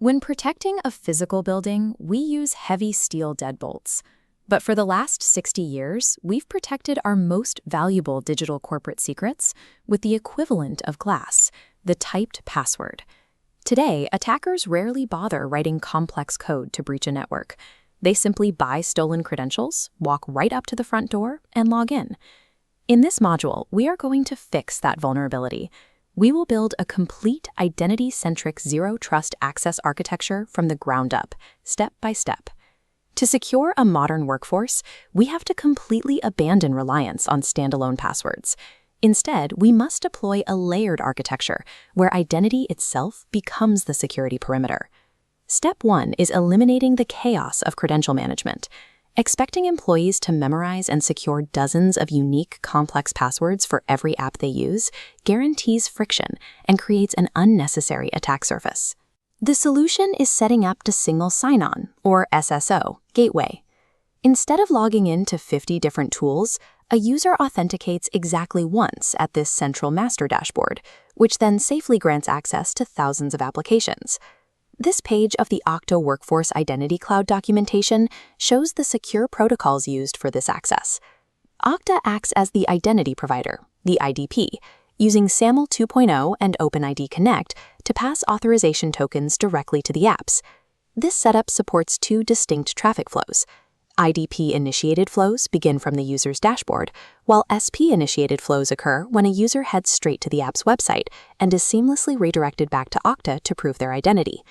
When protecting a physical building, we use heavy steel deadbolts. But for the last 60 years, we've protected our most valuable digital corporate secrets with the equivalent of glass, the typed password. Today, attackers rarely bother writing complex code to breach a network. They simply buy stolen credentials, walk right up to the front door, and log in. In this module, we are going to fix that vulnerability. We will build a complete identity-centric zero-trust access architecture from the ground up, step by step. To secure a modern workforce, we have to completely abandon reliance on standalone passwords. Instead, we must deploy a layered architecture where identity itself becomes the security perimeter. Step 1 is eliminating the chaos of credential management. Expecting employees to memorize and secure dozens of unique, complex passwords for every app they use guarantees friction and creates an unnecessary attack surface. The solution is setting up the Single Sign-On, or SSO, gateway. Instead of logging into 50 different tools, a user authenticates exactly once at this central master dashboard, which then safely grants access to thousands of applications. This page of the Okta Workforce Identity Cloud documentation shows the secure protocols used for this access. Okta acts as the identity provider, the IDP, using SAML 2.0 and OpenID Connect to pass authorization tokens directly to the apps. This setup supports two distinct traffic flows. IDP-initiated flows begin from the user's dashboard, while SP-initiated flows occur when a user heads straight to the app's website and is seamlessly redirected back to Okta to prove their identity.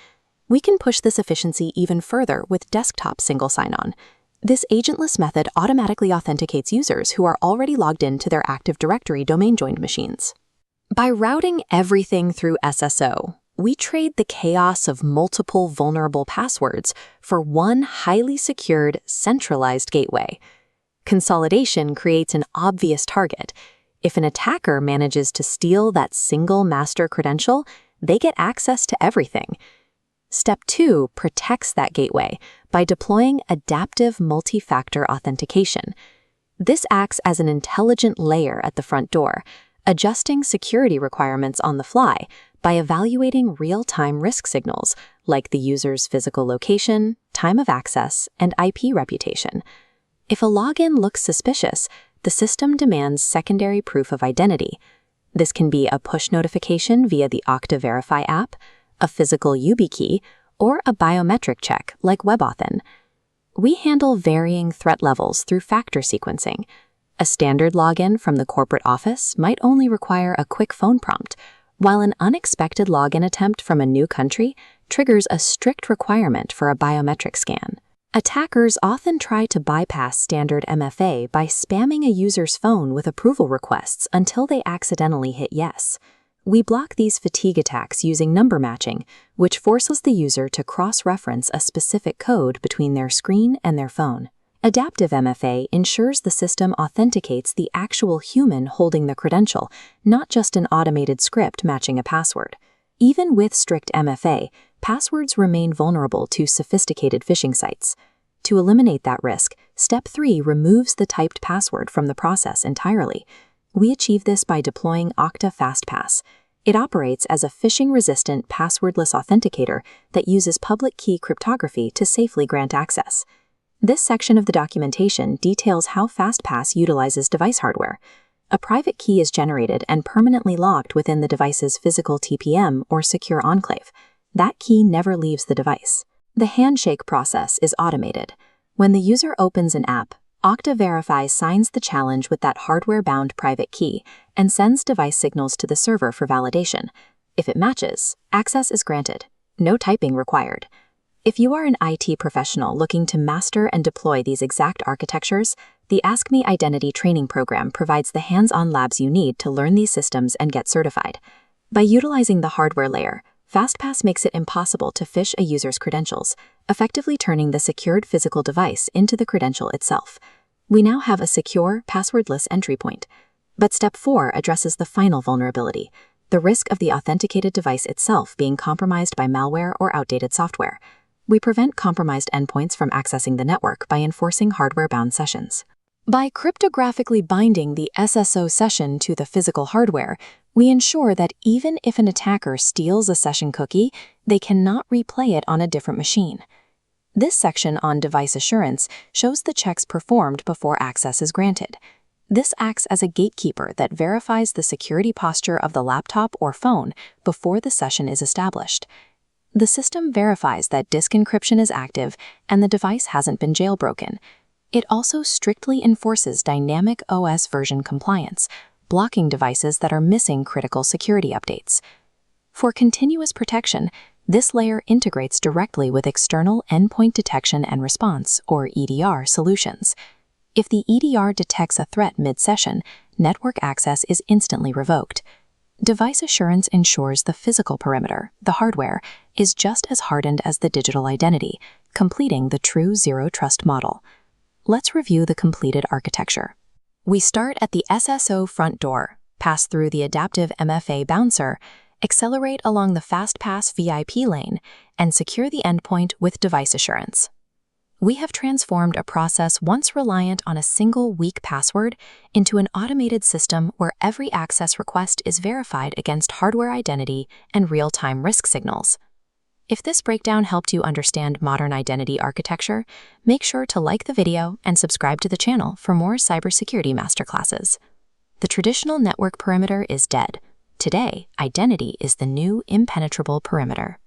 We can push this efficiency even further with Desktop Single Sign-On. This agentless method automatically authenticates users who are already logged into their Active Directory domain-joined machines. By routing everything through SSO, we trade the chaos of multiple vulnerable passwords for one highly secured, centralized gateway. Consolidation creates an obvious target. If an attacker manages to steal that single master credential, they get access to everything. Step 2 protects that gateway by deploying Adaptive Multi-Factor Authentication. This acts as an intelligent layer at the front door, adjusting security requirements on the fly by evaluating real-time risk signals like the user's physical location, time of access, and IP reputation. If a login looks suspicious, the system demands secondary proof of identity. This can be a push notification via the Okta Verify app, a physical YubiKey, or a biometric check like WebAuthn. We handle varying threat levels through factor sequencing. A standard login from the corporate office might only require a quick phone prompt, while an unexpected login attempt from a new country triggers a strict requirement for a biometric scan. Attackers often try to bypass standard MFA by spamming a user's phone with approval requests until they accidentally hit yes. We block these fatigue attacks using number matching, which forces the user to cross-reference a specific code between their screen and their phone. Adaptive MFA ensures the system authenticates the actual human holding the credential, not just an automated script matching a password. Even with strict MFA, passwords remain vulnerable to sophisticated phishing sites. To eliminate that risk, Step 3 removes the typed password from the process entirely. We achieve this by deploying Okta FastPass. It operates as a phishing-resistant passwordless authenticator that uses public key cryptography to safely grant access. This section of the documentation details how FastPass utilizes device hardware. A private key is generated and permanently locked within the device's physical TPM or secure enclave. That key never leaves the device. The handshake process is automated. When the user opens an app, Okta Verify signs the challenge with that hardware-bound private key and sends device signals to the server for validation. If it matches, access is granted. No typing required. If you are an IT professional looking to master and deploy these exact architectures, the AskMeIdentity training program provides the hands-on labs you need to learn these systems and get certified. By utilizing the hardware layer, FastPass makes it impossible to phish a user's credentials, effectively turning the secured physical device into the credential itself. We now have a secure, passwordless entry point. But Step 4 addresses the final vulnerability, the risk of the authenticated device itself being compromised by malware or outdated software. We prevent compromised endpoints from accessing the network by enforcing hardware-bound sessions. By cryptographically binding the SSO session to the physical hardware, we ensure that even if an attacker steals a session cookie, they cannot replay it on a different machine. This section on device assurance shows the checks performed before access is granted. This acts as a gatekeeper that verifies the security posture of the laptop or phone before the session is established. The system verifies that disk encryption is active and the device hasn't been jailbroken. It also strictly enforces dynamic OS version compliance, blocking devices that are missing critical security updates. For continuous protection, this layer integrates directly with external endpoint detection and response, or EDR, solutions. If the EDR detects a threat mid-session, network access is instantly revoked. Device assurance ensures the physical perimeter, the hardware, is just as hardened as the digital identity, completing the true zero-trust model. Let's review the completed architecture. We start at the SSO front door, pass through the Adaptive MFA bouncer, accelerate along the FastPass VIP lane, and secure the endpoint with device assurance. We have transformed a process once reliant on a single weak password into an automated system where every access request is verified against hardware identity and real-time risk signals. If this breakdown helped you understand modern identity architecture, make sure to like the video and subscribe to the channel for more cybersecurity masterclasses. The traditional network perimeter is dead. Today, identity is the new impenetrable perimeter.